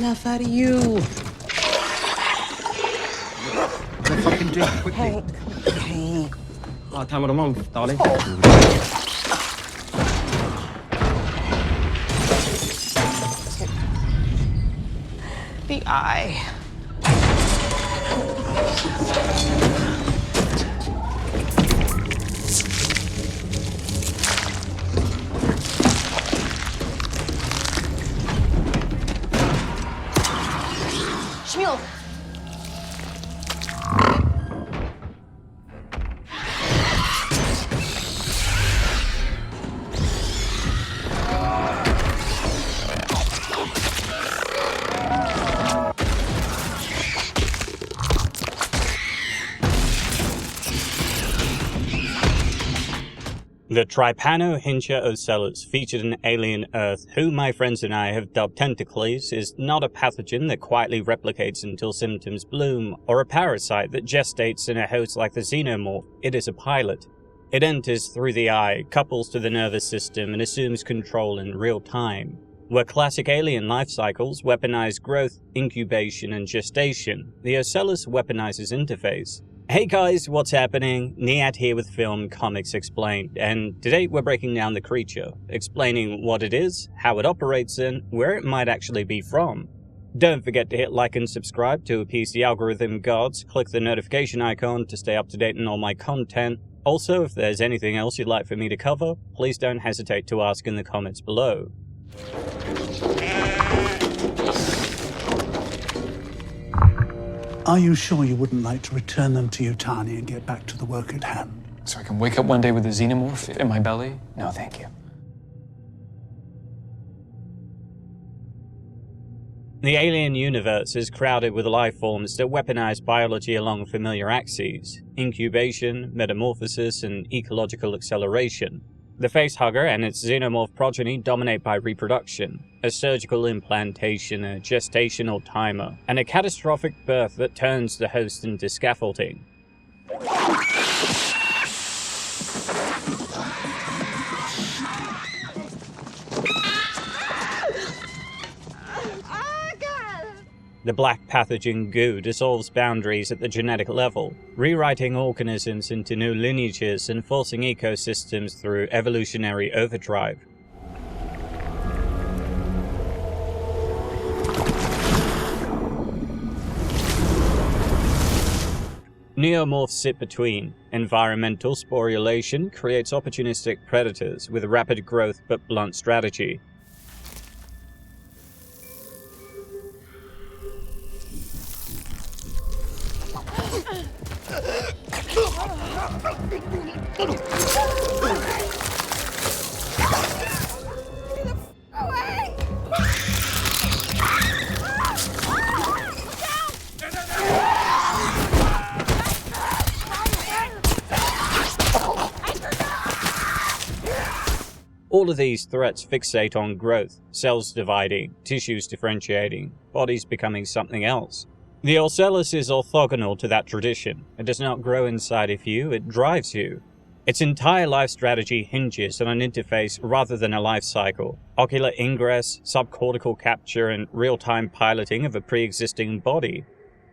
enough out of you. Let's fucking drink quickly. Hey. Last time of the month, darling. The eye. Shmuel. The Trypanohyncha Ocellus, featured in Alien Earth, who my friends and I have dubbed Tentacles, is not a pathogen that quietly replicates until symptoms bloom, or a parasite that gestates in a host like the xenomorph. It is a pilot. It enters through the eye, couples to the nervous system, and assumes control in real time. Where classic alien life cycles weaponize growth, incubation, and gestation, the Ocellus weaponizes interface. Hey guys, what's happening? Niyat here with Film Comics Explained, and today we're breaking down the creature, explaining what it is, how it operates, and where it might actually be from. Don't forget to hit like and subscribe to appease the algorithm gods, click the notification icon to stay up to date on all my content. Also, if there's anything else you'd like for me to cover, please don't hesitate to ask in the comments below. Are you sure you wouldn't like to return them to Yutani and get back to the work at hand? So I can wake up one day with a xenomorph in my belly? No, thank you. The alien universe is crowded with life forms that weaponize biology along familiar axes: incubation, metamorphosis, and ecological acceleration. The facehugger and its xenomorph progeny dominate by reproduction, a surgical implantation, a gestational timer, and a catastrophic birth that turns the host into scaffolding. The black pathogen goo dissolves boundaries at the genetic level, rewriting organisms into new lineages and forcing ecosystems through evolutionary overdrive. Neomorphs sit between. Environmental sporulation creates opportunistic predators with rapid growth but blunt strategy. All of these threats fixate on growth, cells dividing, tissues differentiating, bodies becoming something else. The Ocellus is orthogonal to that tradition. It does not grow inside of you, it drives you. Its entire life strategy hinges on an interface rather than a life cycle. Ocular ingress, subcortical capture, and real-time piloting of a pre-existing body.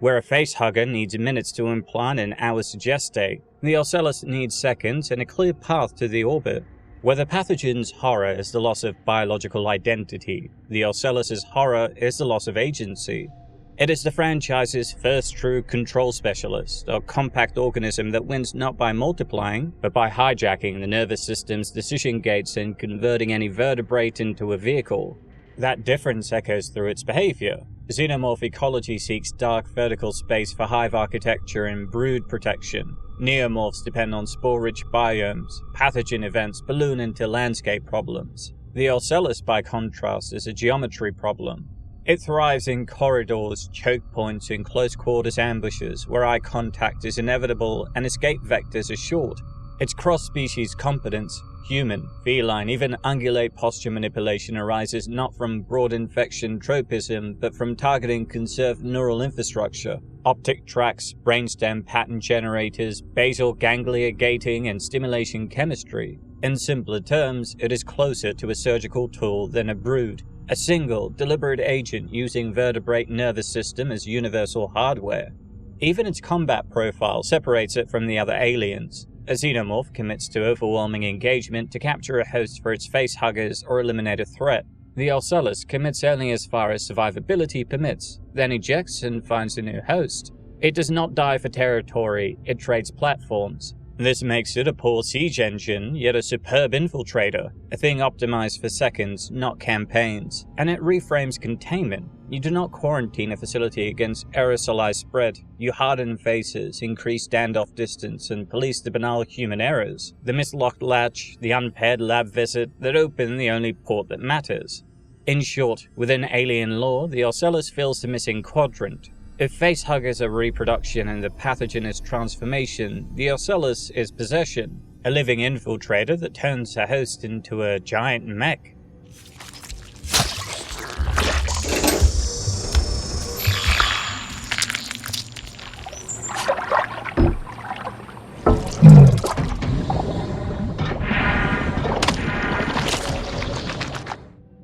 Where a facehugger needs minutes to implant and hours to gestate, the Ocellus needs seconds and a clear path to the orbit. Where the pathogen's horror is the loss of biological identity, the Ocellus' horror is the loss of agency. It is the franchise's first true control specialist, a compact organism that wins not by multiplying, but by hijacking the nervous system's decision gates and converting any vertebrate into a vehicle. That difference echoes through its behavior. Xenomorph ecology seeks dark vertical space for hive architecture and brood protection. Neomorphs depend on spore-rich biomes. Pathogen events balloon into landscape problems. The Ocellus, by contrast, is a geometry problem. It thrives in corridors, choke points, and close-quarters ambushes where eye contact is inevitable and escape vectors are short. Its cross-species competence, human, feline, even ungulate posture manipulation, arises not from broad infection tropism, but from targeting conserved neural infrastructure. Optic tracts, brainstem pattern generators, basal ganglia gating, and stimulation chemistry. In simpler terms, it is closer to a surgical tool than a brood. a single, deliberate agent using vertebrate nervous system as universal hardware. Even its combat profile separates it from the other aliens. A xenomorph commits to overwhelming engagement to capture a host for its facehuggers or eliminate a threat. The Ocellus commits only as far as survivability permits, then ejects and finds a new host. It does not die for territory, it trades platforms. This makes it a poor siege engine, yet a superb infiltrator, a thing optimized for seconds, not campaigns. And it reframes containment. You do not quarantine a facility against aerosolized spread. You harden faces, increase standoff distance, and police the banal human errors. The mislocked latch, the unpaired lab visit that open the only port that matters. In short, within alien lore, the Ocellus fills the missing quadrant. If facehuggers are reproduction and the pathogen is transformation, the Ocellus is possession, a living infiltrator that turns a host into a giant mech.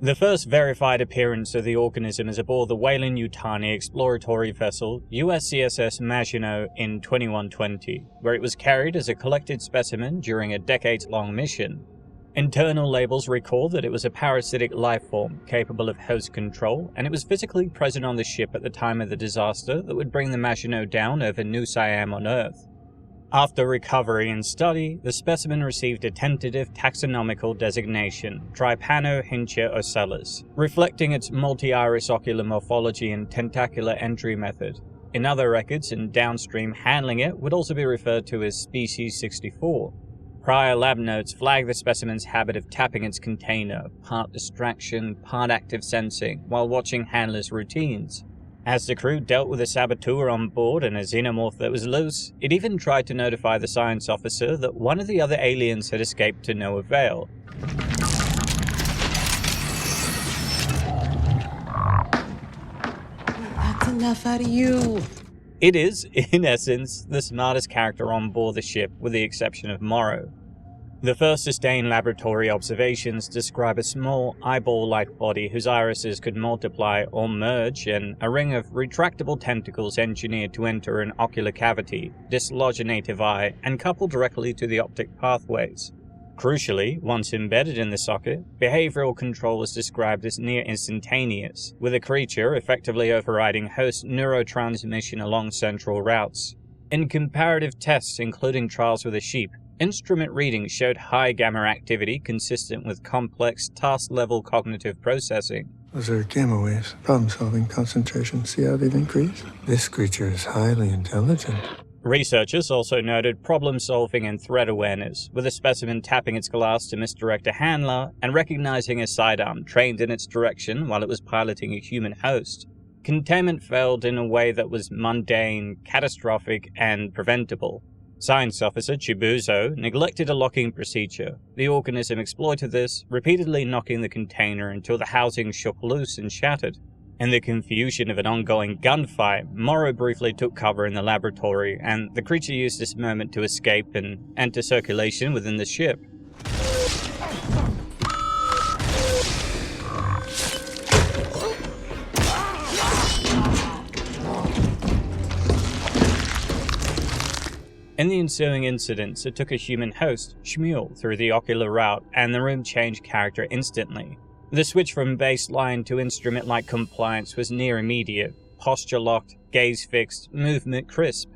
The first verified appearance of the organism is aboard the Weyland-Yutani exploratory vessel USCSS Machinote in 2120, where it was carried as a collected specimen during a decades-long mission. Internal labels recall that it was a parasitic life form capable of host control, and it was physically present on the ship at the time of the disaster that would bring the Machinote down over New Siam on Earth. After recovery and study, the specimen received a tentative taxonomical designation, Trypanohyncha Ocellus, reflecting its multi-iris ocular morphology and tentacular entry method. In other records and downstream handling it would also be referred to as Species 64. Prior lab notes flag the specimen's habit of tapping its container, part distraction, part active sensing, while watching handlers' routines. As the crew dealt with a saboteur on board and a xenomorph that was loose, it even tried to notify the science officer that one of the other aliens had escaped to no avail. That's enough out of you. It is, in essence, the smartest character on board the ship, with the exception of Morrow. The first sustained laboratory observations describe a small, eyeball-like body whose irises could multiply or merge, and a ring of retractable tentacles engineered to enter an ocular cavity, dislodge a native eye, and couple directly to the optic pathways. Crucially, once embedded in the socket, behavioral control was described as near instantaneous, with the creature effectively overriding host neurotransmission along central routes. In comparative tests, including trials with a sheep, instrument readings showed high gamma activity consistent with complex task-level cognitive processing. Those are gamma waves. Problem-solving, concentration. See how they've increased? This creature is highly intelligent. Researchers also noted problem-solving and threat awareness, with a specimen tapping its glass to misdirect a handler and recognizing a sidearm trained in its direction while it was piloting a human host. Containment failed in a way that was mundane, catastrophic, and preventable. Science Officer Chibuzo neglected a locking procedure. The organism exploited this, repeatedly knocking the container until the housing shook loose and shattered. In the confusion of an ongoing gunfight, Morrow briefly took cover in the laboratory, and the creature used this moment to escape and enter circulation within the ship. In the ensuing incidents, it took a human host, Shmuel, through the ocular route, and the room changed character instantly. The switch from baseline to instrument-like compliance was near immediate, posture locked, gaze fixed, movement crisp.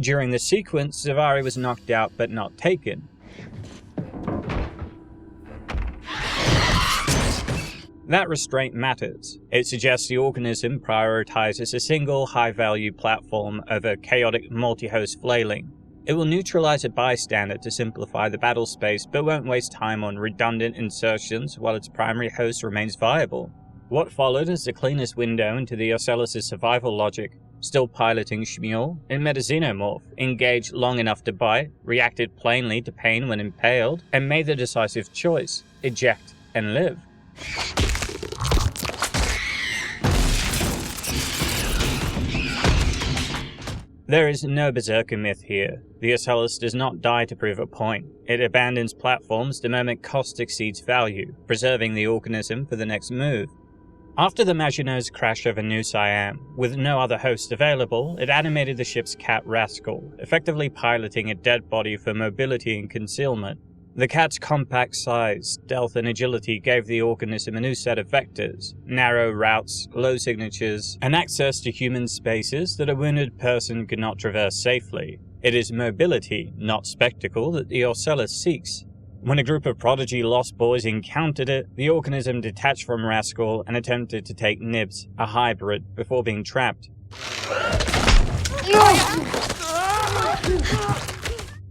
During the sequence, Zavari was knocked out but not taken. That restraint matters. It suggests the organism prioritizes a single high-value platform over chaotic multi-host flailing. It will neutralize a bystander to simplify the battle space, but won't waste time on redundant insertions while its primary host remains viable. What followed is the cleanest window into the Ocellus' survival logic. Still piloting Shmuel, it met a xenomorph, engaged long enough to bite, reacted plainly to pain when impaled, and made the decisive choice: eject and live. There is no berserker myth here. The Ocellus does not die to prove a point. It abandons platforms the moment cost exceeds value, preserving the organism for the next move. After the Machinote's crash over New Siam, with no other host available, it animated the ship's cat Rascal, effectively piloting a dead body for mobility and concealment. The cat's compact size, stealth and agility gave the organism a new set of vectors, narrow routes, low signatures, and access to human spaces that a wounded person could not traverse safely. It is mobility, not spectacle, that the Ocellus seeks. When a group of prodigy lost boys encountered it, the organism detached from Rascal and attempted to take Nibs, a hybrid, before being trapped.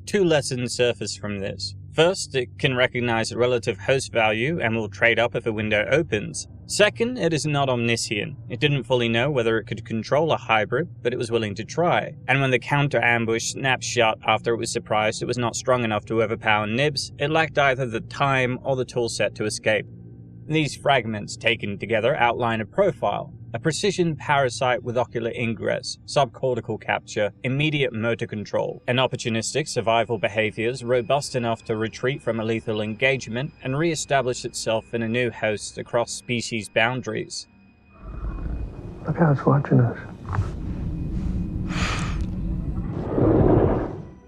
Two lessons surface from this. First, it can recognize relative host value and will trade up if a window opens. Second, it is not omniscient. It didn't fully know whether it could control a hybrid, but it was willing to try. And when the counter-ambush snapped shut after it was surprised it was not strong enough to overpower Nibs, it lacked either the time or the toolset to escape. These fragments, taken together, outline a profile. A precision parasite with ocular ingress, subcortical capture, immediate motor control, and opportunistic survival behaviors robust enough to retreat from a lethal engagement and re-establish itself in a new host across species boundaries. Look how it's watching us.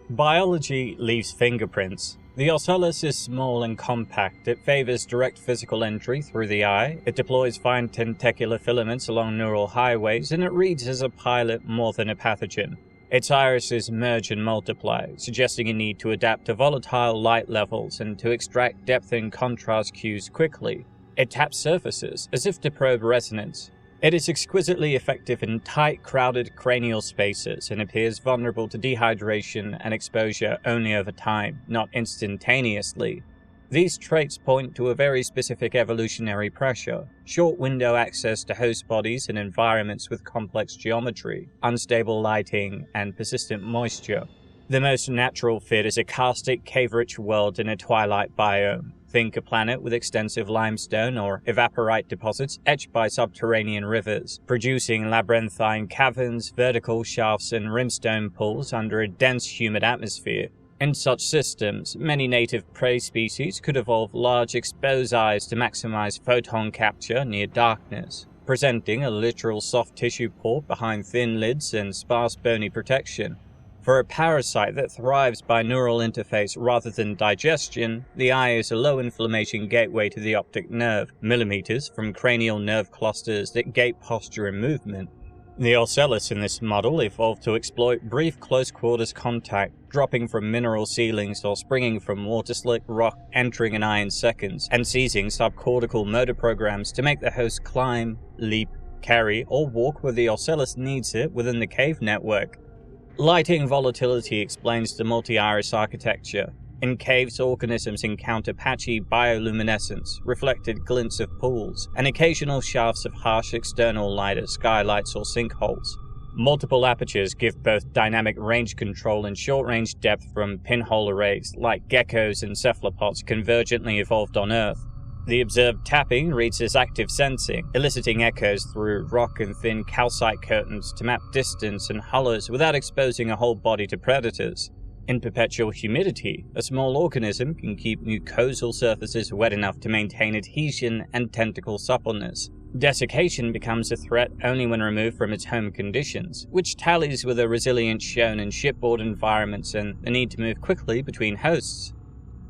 Biology leaves fingerprints. The Ocellus is small and compact. It favors direct physical entry through the eye, it deploys fine tentacular filaments along neural highways, and it reads as a pilot more than a pathogen. Its irises merge and multiply, suggesting a need to adapt to volatile light levels and to extract depth and contrast cues quickly. It taps surfaces, as if to probe resonance. It is exquisitely effective in tight, crowded cranial spaces and appears vulnerable to dehydration and exposure only over time, not instantaneously. These traits point to a very specific evolutionary pressure: short window access to host bodies in environments with complex geometry, unstable lighting, and persistent moisture. The most natural fit is a karstic, cave-rich world in a twilight biome. Think a planet with extensive limestone or evaporite deposits etched by subterranean rivers, producing labyrinthine caverns, vertical shafts, and rimstone pools under a dense, humid atmosphere. In such systems, many native prey species could evolve large, exposed eyes to maximize photon capture near darkness, presenting a literal soft tissue port behind thin lids and sparse bony protection. For a parasite that thrives by neural interface rather than digestion, the eye is a low-inflammation gateway to the optic nerve, millimeters from cranial nerve clusters that gate posture and movement. The Ocellus in this model evolved to exploit brief close-quarters contact, dropping from mineral ceilings or springing from water-slick rock, entering an eye in seconds, and seizing subcortical motor programs to make the host climb, leap, carry, or walk where the Ocellus needs it within the cave network. Lighting volatility explains the multi-iris architecture. In caves, organisms encounter patchy bioluminescence, reflected glints of pools, and occasional shafts of harsh external light at skylights or sinkholes. Multiple apertures give both dynamic range control and short-range depth from pinhole arrays, like geckos and cephalopods convergently evolved on Earth. The observed tapping reads as active sensing, eliciting echoes through rock and thin calcite curtains to map distance and hollows without exposing a whole body to predators. In perpetual humidity, a small organism can keep mucosal surfaces wet enough to maintain adhesion and tentacle suppleness. Desiccation becomes a threat only when removed from its home conditions, which tallies with the resilience shown in shipboard environments and the need to move quickly between hosts.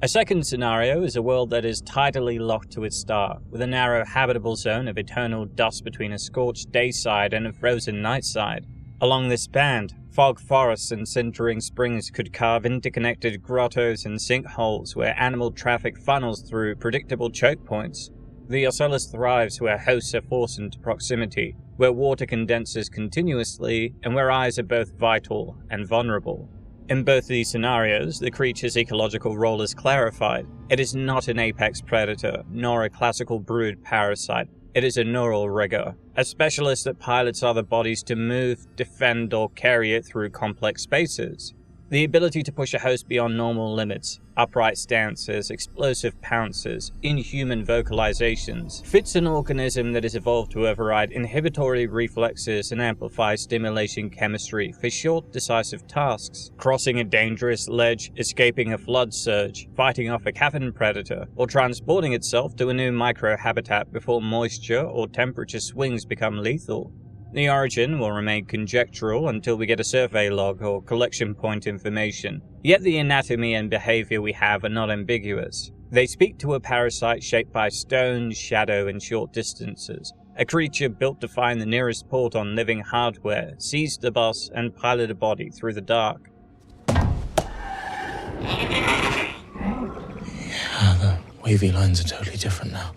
A second scenario is a world that is tidally locked to its star, with a narrow habitable zone of eternal dust between a scorched day side and a frozen night side. Along this band, fog forests and sintering springs could carve interconnected grottos and sinkholes where animal traffic funnels through predictable choke points. The Ocellus thrives where hosts are forced into proximity, where water condenses continuously, and where eyes are both vital and vulnerable. In both these scenarios, the creature's ecological role is clarified. It is not an apex predator, nor a classical brood parasite. It is a neural rigger, a specialist that pilots other bodies to move, defend, or carry it through complex spaces. The ability to push a host beyond normal limits, upright stances, explosive pounces, inhuman vocalizations, fits an organism that has evolved to override inhibitory reflexes and amplify stimulation chemistry for short, decisive tasks, crossing a dangerous ledge, escaping a flood surge, fighting off a cavern predator, or transporting itself to a new microhabitat before moisture or temperature swings become lethal. The origin will remain conjectural until we get a survey log or collection point information, yet the anatomy and behavior we have are not ambiguous. They speak to a parasite shaped by stone, shadow, and short distances, a creature built to find the nearest port on living hardware, seize the boss, and pilot a body through the dark. Yeah, the wavy lines are totally different now.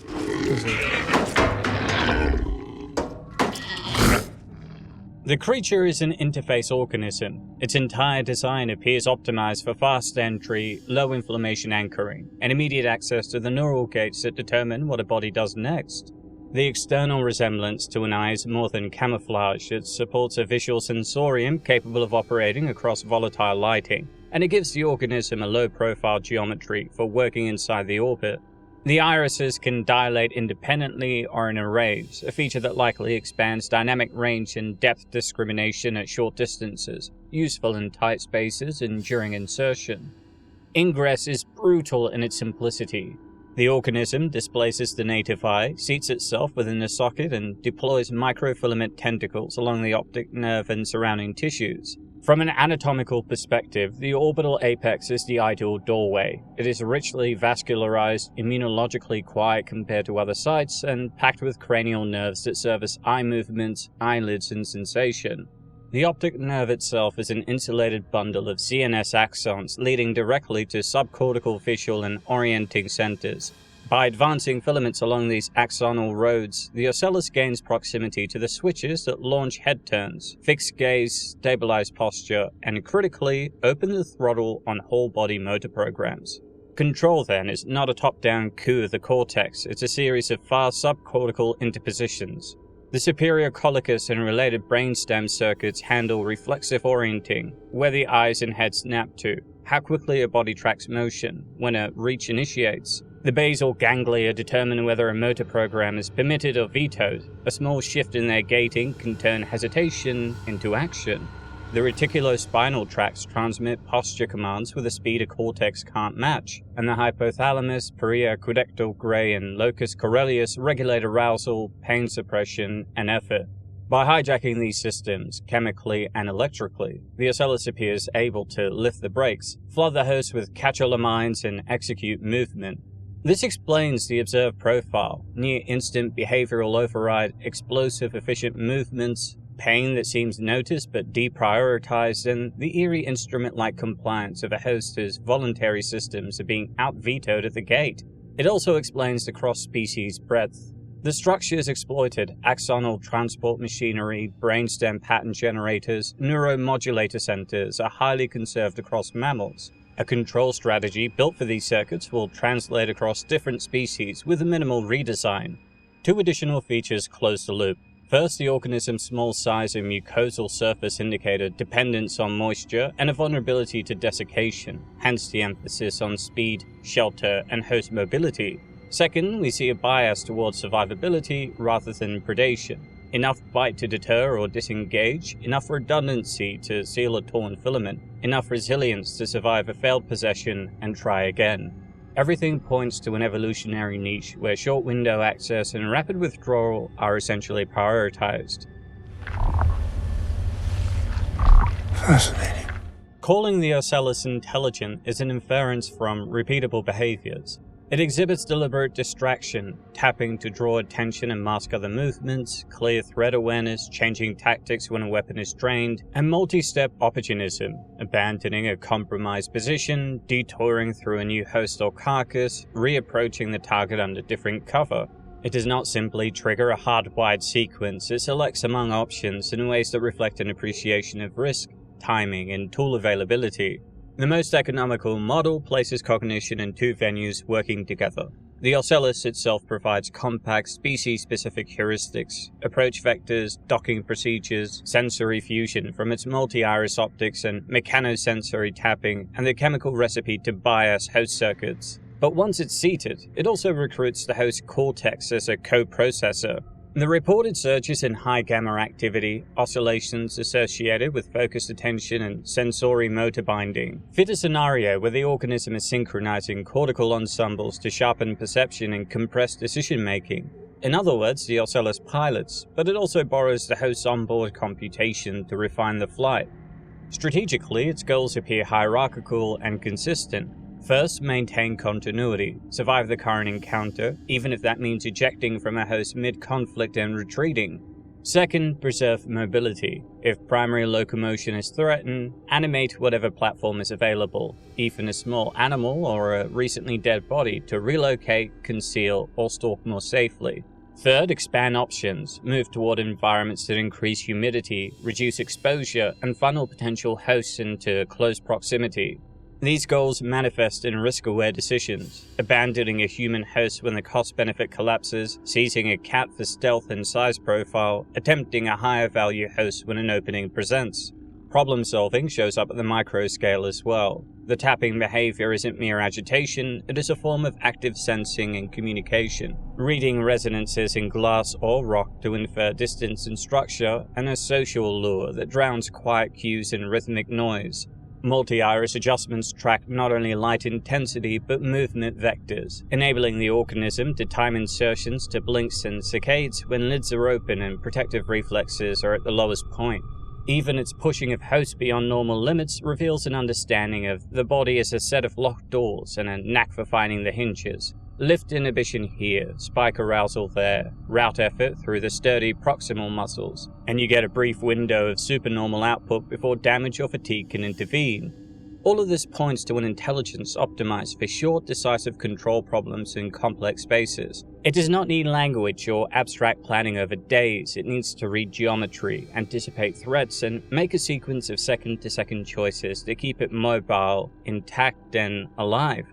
The creature is an interface organism. Its entire design appears optimized for fast entry, low inflammation anchoring, and immediate access to the neural gates that determine what a body does next. The external resemblance to an eye is more than camouflage. It supports a visual sensorium capable of operating across volatile lighting, and it gives the organism a low-profile geometry for working inside the orbit. The irises can dilate independently or in arrays, a feature that likely expands dynamic range and depth discrimination at short distances, useful in tight spaces and during insertion. Ingress is brutal in its simplicity. The organism displaces the native eye, seats itself within the socket, and deploys microfilament tentacles along the optic nerve and surrounding tissues. From an anatomical perspective, the orbital apex is the ideal doorway. It is richly vascularized, immunologically quiet compared to other sites, and packed with cranial nerves that serve as eye movements, eyelids, and sensation. The optic nerve itself is an insulated bundle of CNS axons leading directly to subcortical visual and orienting centers. By advancing filaments along these axonal roads, the Ocellus gains proximity to the switches that launch head turns, fix gaze, stabilize posture, and critically, open the throttle on whole-body motor programs. Control, then, is not a top-down coup of the cortex, it's a series of fast subcortical interpositions. The superior collicus and related brainstem circuits handle reflexive orienting, where the eyes and head snap to, how quickly a body tracks motion, when a reach initiates. The basal ganglia determine whether a motor program is permitted or vetoed. A small shift in their gating can turn hesitation into action. The reticulospinal tracts transmit posture commands with a speed a cortex can't match, and the hypothalamus, periaqueductal gray, and locus coeruleus regulate arousal, pain suppression, and effort. By hijacking these systems, chemically and electrically, the Ocellus appears able to lift the brakes, flood the host with catecholamines, and execute movement. This explains the observed profile: near-instant behavioral override, explosive efficient movements, pain that seems noticed but deprioritized, and the eerie instrument-like compliance of a host whose voluntary systems are being out-vetoed at the gate. It also explains the cross-species breadth. The structures exploited: axonal transport machinery, brainstem pattern generators, neuromodulator centers are highly conserved across mammals. A control strategy built for these circuits will translate across different species with a minimal redesign. Two additional features close the loop. First, the organism's small size and mucosal surface indicate a dependence on moisture and a vulnerability to desiccation, hence the emphasis on speed, shelter, and host mobility. Second, we see a bias towards survivability rather than predation. Enough bite to deter or disengage, enough redundancy to seal a torn filament, enough resilience to survive a failed possession and try again. Everything points to an evolutionary niche where short window access and rapid withdrawal are essentially prioritized. Fascinating. Calling the Ocellus intelligent is an inference from repeatable behaviors. It exhibits deliberate distraction, tapping to draw attention and mask other movements, clear threat awareness, changing tactics when a weapon is drained, and multi-step opportunism, abandoning a compromised position, detouring through a new host or carcass, reapproaching the target under different cover. It does not simply trigger a hardwired sequence, it selects among options in ways that reflect an appreciation of risk, timing, and tool availability. The most economical model places cognition in two venues working together. The Ocellus itself provides compact, species-specific heuristics, approach vectors, docking procedures, sensory fusion from its multi-iris optics and mechanosensory tapping, and the chemical recipe to bias host circuits. But once it's seated, it also recruits the host cortex as a co-processor. The reported surges in high gamma activity, oscillations associated with focused attention and sensory motor binding, fit a scenario where the organism is synchronizing cortical ensembles to sharpen perception and compress decision-making. In other words, the Ocellus pilots, but it also borrows the host's onboard computation to refine the flight. Strategically, its goals appear hierarchical and consistent. First, maintain continuity, survive the current encounter, even if that means ejecting from a host mid-conflict and retreating. Second, preserve mobility. If primary locomotion is threatened, animate whatever platform is available, even a small animal or a recently dead body, to relocate, conceal, or stalk more safely. Third, expand options, move toward environments that increase humidity, reduce exposure, and funnel potential hosts into close proximity. These goals manifest in risk-aware decisions, abandoning a human host when the cost-benefit collapses, seizing a cat for stealth and size profile, attempting a higher-value host when an opening presents. Problem-solving shows up at the micro-scale as well. The tapping behavior isn't mere agitation, it is a form of active sensing and communication, reading resonances in glass or rock to infer distance and structure, and a social lure that drowns quiet cues in rhythmic noise. Multi-iris adjustments track not only light intensity but movement vectors, enabling the organism to time insertions to blinks and saccades when lids are open and protective reflexes are at the lowest point. Even its pushing of hosts beyond normal limits reveals an understanding of the body as a set of locked doors and a knack for finding the hinges. Lift inhibition here, spike arousal there, route effort through the sturdy proximal muscles, and you get a brief window of supernormal output before damage or fatigue can intervene. All of this points to an intelligence optimized for short, decisive control problems in complex spaces. It does not need language or abstract planning over days, it needs to read geometry, anticipate threats, and make a sequence of second-to-second choices to keep it mobile, intact, and alive.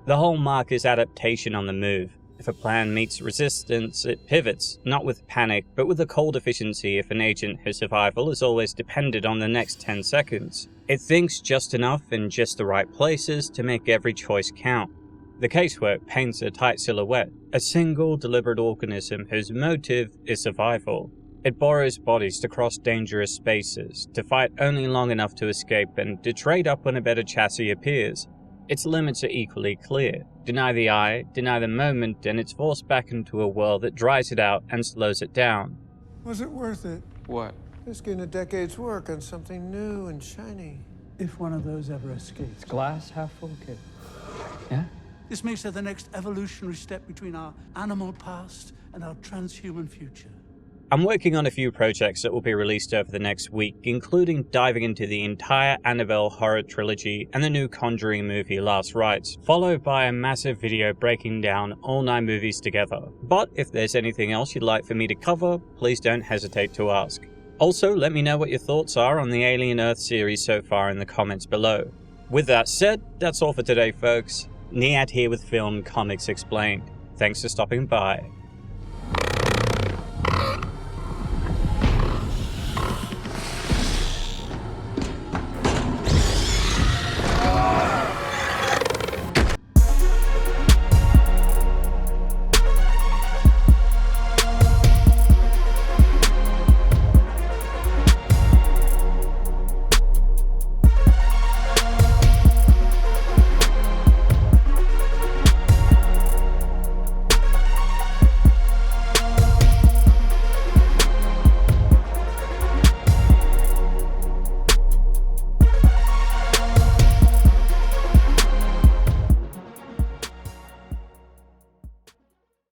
The hallmark is adaptation on the move. If a plan meets resistance, it pivots, not with panic, but with a cold efficiency if an agent whose survival is always dependent on the next 10 seconds. It thinks just enough in just the right places to make every choice count. The casework paints a tight silhouette, a single deliberate organism whose motive is survival. It borrows bodies to cross dangerous spaces, to fight only long enough to escape and to trade up when a better chassis appears. Its limits are equally clear. Deny the eye, deny the moment, and it's forced back into a world that dries it out and slows it down. Was it worth it? What? Risking a decade's work on something new and shiny. If one of those ever escapes. Glass half full, kid. Yeah? This makes it the next evolutionary step between our animal past and our transhuman future. I'm working on a few projects that will be released over the next week, including diving into the entire Annabelle horror trilogy and the new Conjuring movie Last Rites, followed by a massive video breaking down all 9 movies together. But if there's anything else you'd like for me to cover, please don't hesitate to ask. Also, let me know what your thoughts are on the Alien Earth series so far in the comments below. With that said, that's all for today folks. Niyat here with Film Comics Explained. Thanks for stopping by.